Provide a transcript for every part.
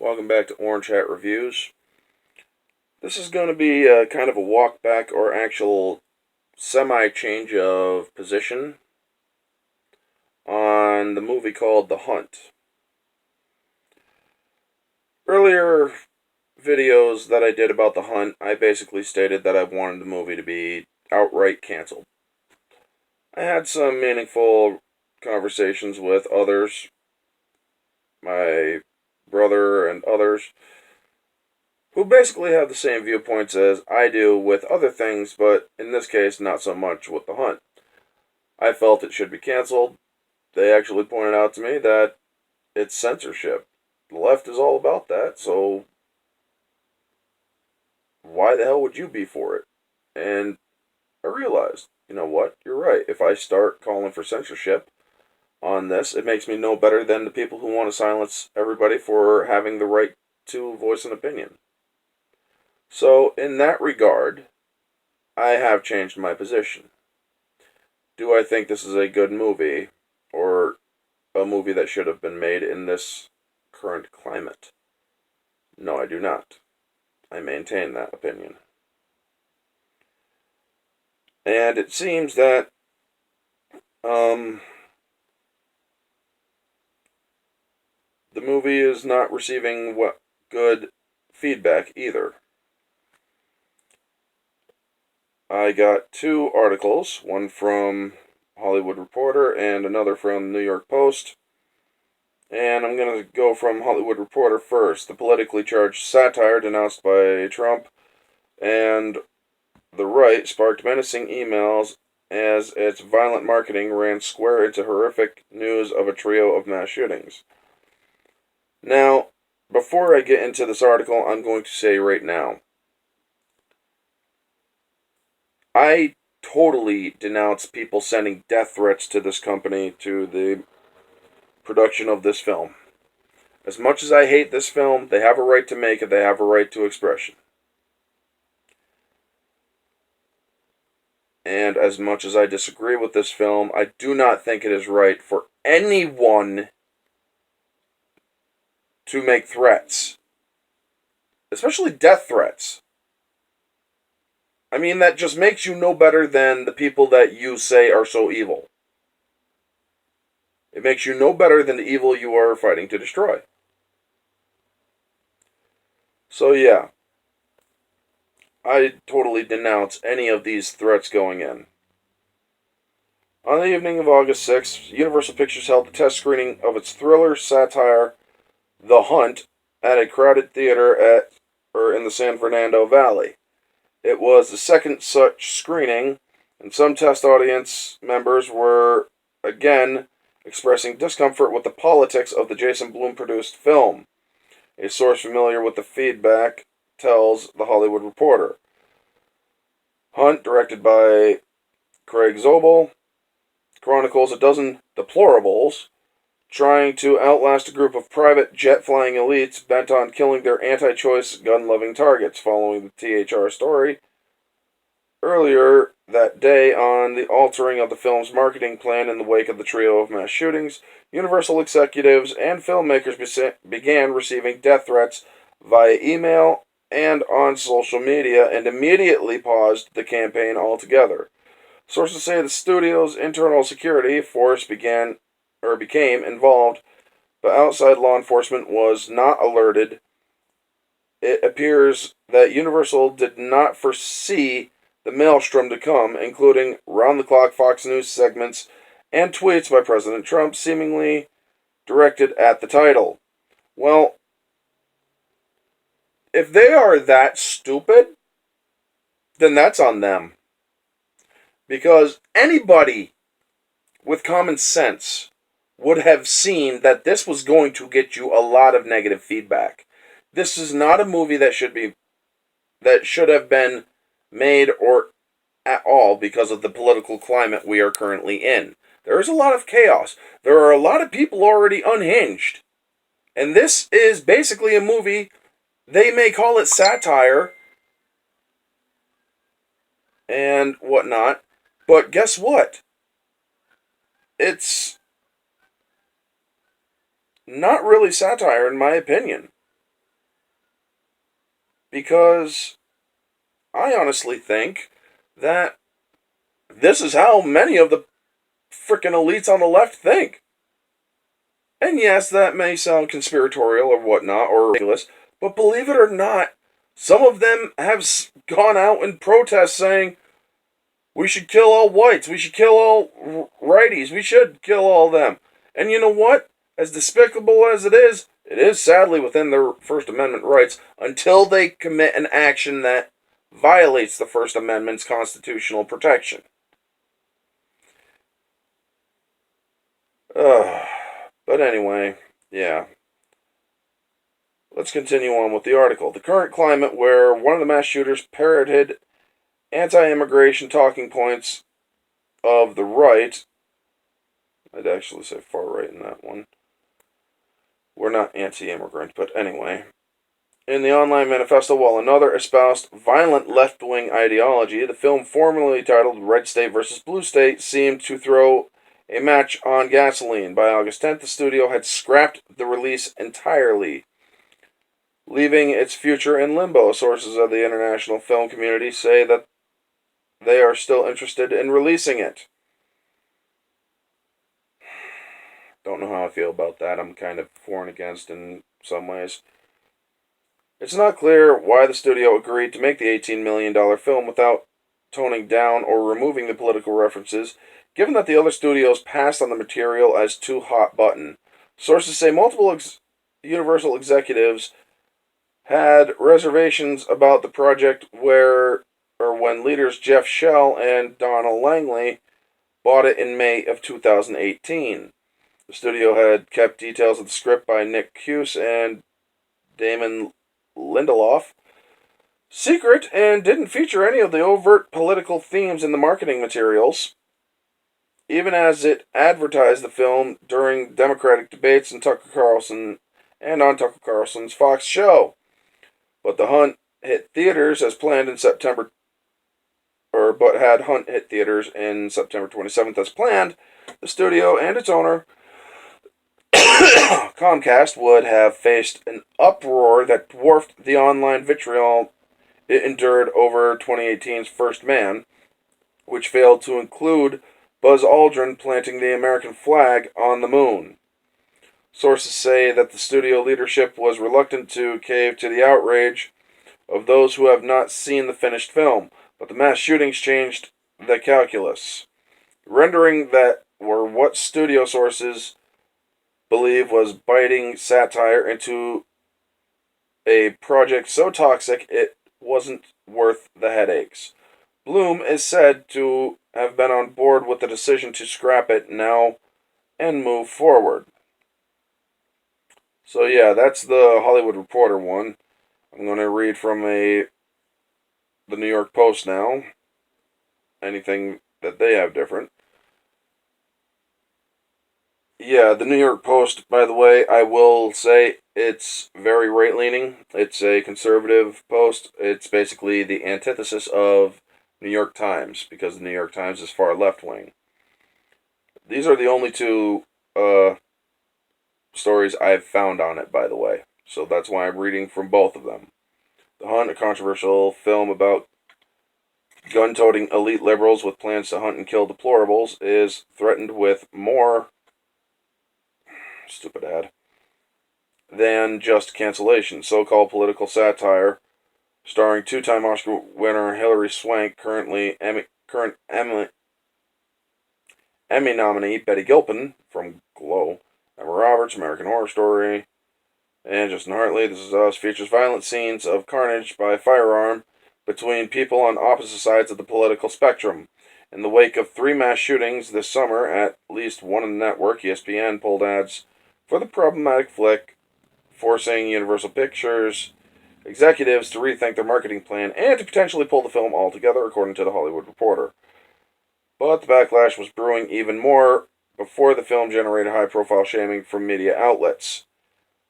Welcome back to Orange Hat Reviews. This is going to be kind of a walk back or actual semi-change of position on the movie called The Hunt. Earlier videos that I did about The Hunt, I basically stated that I wanted the movie to be outright canceled. I had some meaningful conversations with others, my brother and others, who basically have the same viewpoints as I do with other things, but in this case, not so much with The Hunt. I felt it should be canceled. They actually pointed out to me that it's censorship. The left is all about that, so why the hell would you be for it? And I realized, you know what, you're right. If I start calling for censorship on this, it makes me no better than the people who want to silence everybody for having the right to voice an opinion. So, in that regard, I have changed my position. Do I think this is a good movie, or a movie that should have been made in this current climate? No, I do not. I maintain that opinion. And it seems that um, the movie is not receiving good feedback either. I got two articles, one from Hollywood Reporter and another from the New York Post. And I'm going to go from Hollywood Reporter first. The politically charged satire denounced by Trump and the right sparked menacing emails as its violent marketing ran square into horrific news of a trio of mass shootings. Now, before I get into this article, I'm going to say right now, I totally denounce people sending death threats to this company, to the production of this film. As much as I hate this film, they have a right to make it, they have a right to expression. And as much as I disagree with this film, I do not think it is right for anyone to make threats, especially death threats. I mean, that just makes you no better than the people that you say are so evil. It makes you no better than the evil you are fighting to destroy. So yeah, I totally denounce any of these threats going in. On the evening of August 6th, Universal Pictures held a test screening of its thriller satire, The Hunt, at a crowded theater in the San Fernando Valley. It was the second such screening, and some test audience members were again expressing discomfort with the politics of the Jason Blum produced film. A source familiar with the feedback tells The Hollywood Reporter. Hunt, directed by Craig Zobel, chronicles a dozen deplorables trying to outlast a group of private jet-flying elites bent on killing their anti-choice gun-loving targets following the THR story earlier that day on the altering of the film's marketing plan in the wake of the trio of mass shootings. Universal executives and filmmakers began receiving death threats via email and on social media and immediately paused the campaign altogether. Sources say the studio's internal security force became involved, but outside law enforcement was not alerted. It appears that Universal did not foresee the maelstrom to come, including round-the-clock Fox News segments and tweets by President Trump seemingly directed at the title. Well, if they are that stupid, then that's on them. Because anybody with common sense would have seen that this was going to get you a lot of negative feedback. This is not a movie that should have been made or at all because of the political climate we are currently in. There is a lot of chaos. There are a lot of people already unhinged. And this is basically a movie, they may call it satire and whatnot, but guess what? It's not really satire in my opinion. because I honestly think that this is how many of the frickin' elites on the left think. And yes, that may sound conspiratorial or whatnot, or ridiculous, but believe it or not, some of them have gone out in protest saying, we should kill all whites, we should kill all righties, we should kill all them. And you know what? As despicable as it is sadly within their First Amendment rights until they commit an action that violates the First Amendment's constitutional protection. But anyway, yeah. Let's continue on with the article. The current climate where one of the mass shooters parroted anti-immigration talking points of the right. I'd actually say far right in that one. We're not anti-immigrant, but anyway. In the online manifesto, while another espoused violent left-wing ideology, the film formerly titled Red State vs. Blue State seemed to throw a match on gasoline. By August 10th, the studio had scrapped the release entirely, leaving its future in limbo. Sources of the international film community say that they are still interested in releasing it. Don't know how I feel about that. I'm kind of for and against in some ways. It's not clear why the studio agreed to make the $18 million film without toning down or removing the political references, given that the other studios passed on the material as too hot button. Sources say multiple Universal executives had reservations about the project when leaders Jeff Shell and Donald Langley bought it in May of 2018. The studio had kept details of the script by Nick Cuse and Damon Lindelof secret and didn't feature any of the overt political themes in the marketing materials, even as it advertised the film during Democratic debates and on Tucker Carlson's Fox show. But The Hunt hit theaters as planned in September, Hunt hit theaters in September 27th as planned. The studio and its owner, Comcast, would have faced an uproar that dwarfed the online vitriol it endured over 2018's First Man, which failed to include Buzz Aldrin planting the American flag on the moon. Sources say that the studio leadership was reluctant to cave to the outrage of those who have not seen the finished film, but the mass shootings changed the calculus, rendering that were what studio sources believe was biting satire into a project so toxic it wasn't worth the headaches. Bloom is said to have been on board with the decision to scrap it now and move forward. So yeah, that's the Hollywood Reporter one. I'm going to read from the New York Post now. Anything that they have different. Yeah, the New York Post, by the way, I will say it's very right-leaning. It's a conservative post. It's basically the antithesis of New York Times, because the New York Times is far left-wing. These are the only two stories I've found on it, by the way. So that's why I'm reading from both of them. The Hunt, a controversial film about gun-toting elite liberals with plans to hunt and kill deplorables, is threatened with more stupid ad than just cancellation. So-called political satire starring two-time Oscar winner Hilary Swank, current Emmy nominee Betty Gilpin from Glow, Emma Roberts, American Horror Story, and Justin Hartley, This Is Us, features violent scenes of carnage by firearm between people on opposite sides of the political spectrum. In the wake of 3 mass shootings this summer, at least one in the network, ESPN pulled ads for the problematic flick, forcing Universal Pictures executives to rethink their marketing plan and to potentially pull the film altogether, according to the Hollywood Reporter. But the backlash was brewing even more before the film generated high-profile shaming from media outlets.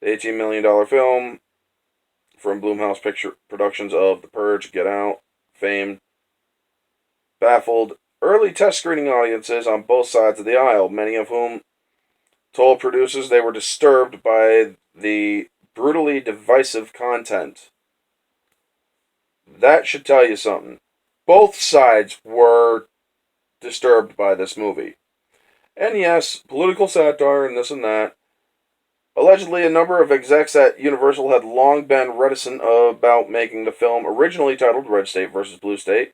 The $18 million film from Blumhouse Picture Productions of The Purge, Get Out, Fame, baffled early test screening audiences on both sides of the aisle, many of whom told producers they were disturbed by the brutally divisive content. That should tell you something. Both sides were disturbed by this movie. And yes, political satire and this and that. Allegedly, a number of execs at Universal had long been reticent about making the film originally titled Red State vs. Blue State.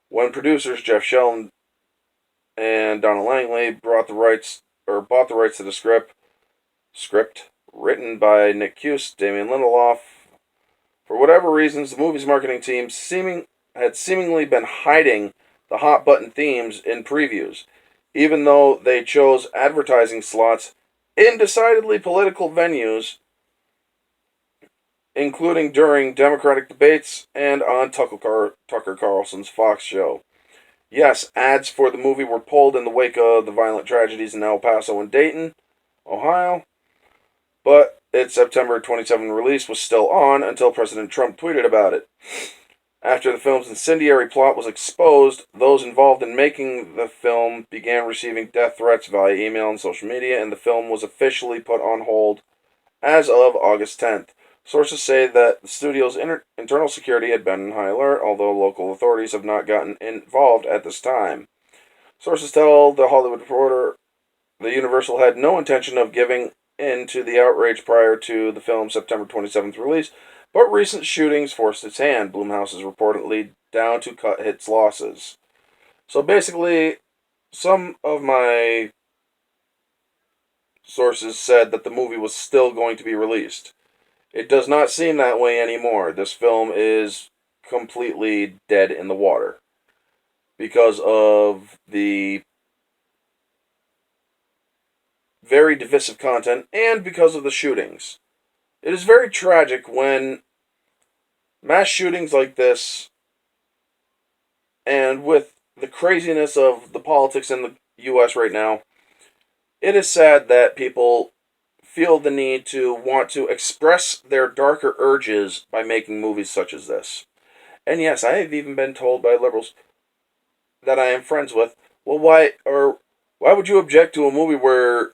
When producers Jeff Shell and Donna Langley bought the rights to the script written by Nick Cuse, Damien Lindelof. For whatever reasons, the movie's marketing team had seemingly been hiding the hot button themes in previews, even though they chose advertising slots in decidedly political venues, including during Democratic debates and on Tucker Carlson's Fox show. Yes, ads for the movie were pulled in the wake of the violent tragedies in El Paso and Dayton, Ohio, but its September 27 release was still on until President Trump tweeted about it. After the film's incendiary plot was exposed, those involved in making the film began receiving death threats via email and social media, and the film was officially put on hold as of August 10th. Sources say that the studio's internal security had been on high alert, although local authorities have not gotten involved at this time. Sources tell The Hollywood Reporter the Universal had no intention of giving in to the outrage prior to the film's September 27th release, but recent shootings forced its hand. Blumhouse is reportedly down to cut its losses. So basically, some of my sources said that the movie was still going to be released. It does not seem that way anymore. This film is completely dead in the water because of the very divisive content and because of the shootings. It is very tragic when mass shootings like this, and with the craziness of the politics in the U.S. right now, it is sad that people feel the need to want to express their darker urges by making movies such as this. And yes, I have even been told by liberals that I am friends with, well, why would you object to a movie where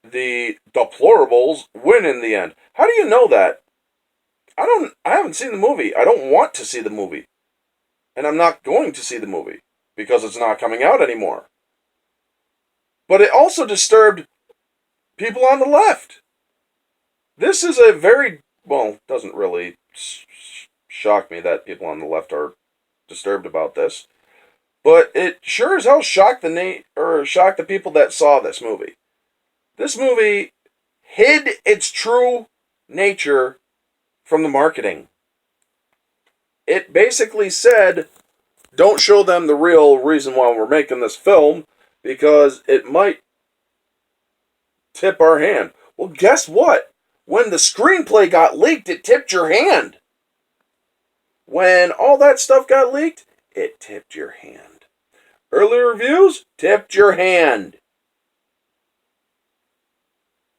the deplorables win in the end? How do you know that? I haven't seen the movie. I don't want to see the movie. And I'm not going to see the movie because it's not coming out anymore. But it also disturbed people on the left. This is a very, well, doesn't really shock me that people on the left are disturbed about this, but it sure as hell shocked the people that saw this movie. This movie hid its true nature from the marketing. It basically said, don't show them the real reason why we're making this film because it might tip our hand. Well, guess what? When the screenplay got leaked, it tipped your hand. When all that stuff got leaked, it tipped your hand. Early reviews tipped your hand.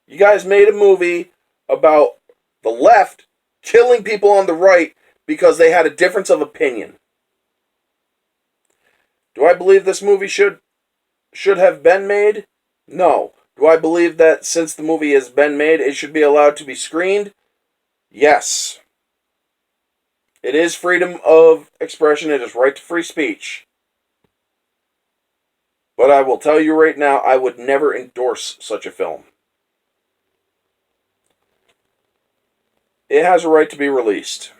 You guys made a movie about the left killing people on the right because they had a difference of opinion. Do I believe this movie should have been made? No. Do I believe that since the movie has been made, it should be allowed to be screened? Yes. It is freedom of expression. It is right to free speech. But I will tell you right now, I would never endorse such a film. It has a right to be released.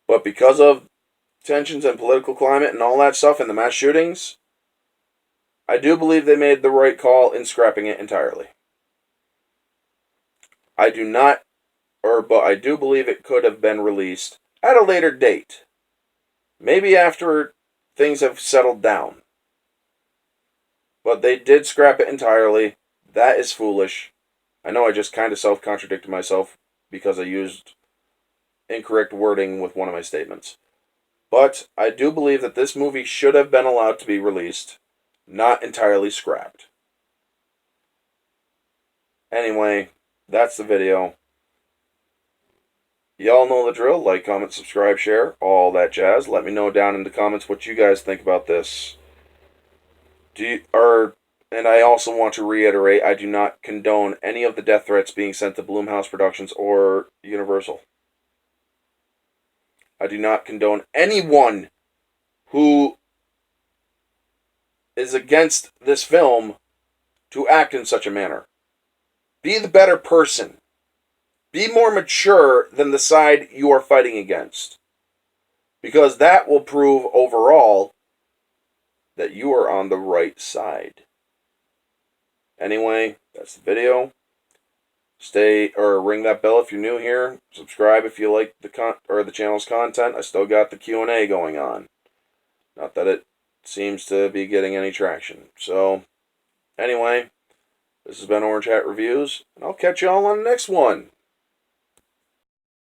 But because of tensions and political climate and all that stuff and the mass shootings, I do believe they made the right call in scrapping it entirely. I do believe it could have been released at a later date. Maybe after things have settled down. But they did scrap it entirely. That is foolish. I know I just kind of self-contradicted myself because I used incorrect wording with one of my statements. But I do believe that this movie should have been allowed to be released, not entirely scrapped. Anyway, that's the video. Y'all know the drill. Like, comment, subscribe, share, all that jazz. Let me know down in the comments what you guys think about this. And I also want to reiterate, I do not condone any of the death threats being sent to Blumhouse Productions or Universal. I do not condone anyone who is against this film to act in such a manner. Be the better person. Be more mature than the side you are fighting against. Because that will prove overall that you are on the right side. Anyway, that's the video. Ring that bell if you're new here. Subscribe if you like the channel's content. I still got the Q&A going on. Not that it seems to be getting any traction. So, anyway, this has been Orange Hat Reviews, and I'll catch you all on the next one.